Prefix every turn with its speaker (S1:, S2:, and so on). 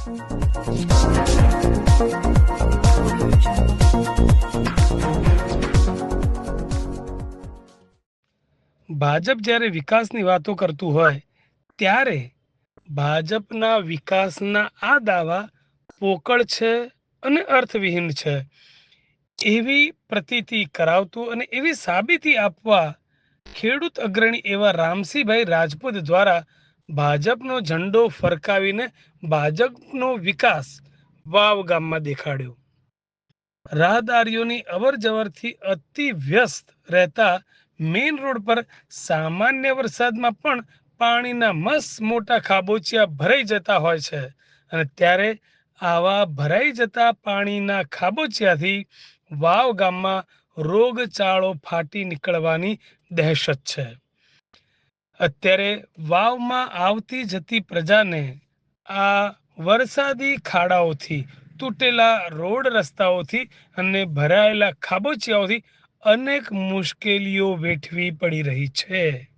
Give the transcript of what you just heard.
S1: ભાજપ જ્યારે વિકાસની વાતો કરતું હોય ત્યારે ભાજપના વિકાસના આ દાવા પોકળ છે અને અર્થવિહીન છે એવી પ્રતીતિ કરાવતું અને એવી સાબિતી આપવા ખેડૂત અગ્રણી એવા રામસિંહભાઈ રાજપૂત દ્વારા ભાજપનો ઝંડો ફરકાવીને ભાજપનો વિકાસ વાવ ગામમાં દેખાડ્યો. રાહદારીઓની અવર જવરથી અતિ વ્યસ્ત રહેતા મેઇન રોડ પર સામાન્ય વરસાદમાં પણ પાણીના મસ્ત મોટા ખાબોચિયા ભરાઈ જતા હોય છે અને ત્યારે આવા ભરાઈ જતા પાણીના ખાબોચિયાથી વાવ ગામમાં રોગચાળો ફાટી નીકળવાની દહેશત છે. અત્યારે વાવમાં આવતી જતી પ્રજાને આ વરસાદી ખાડાઓથી, તૂટેલા રોડ રસ્તાઓથી અને ભરાયેલા ખાબોચિયાઓથી અનેક મુશ્કેલીઓ વેઠવી પડી રહી છે.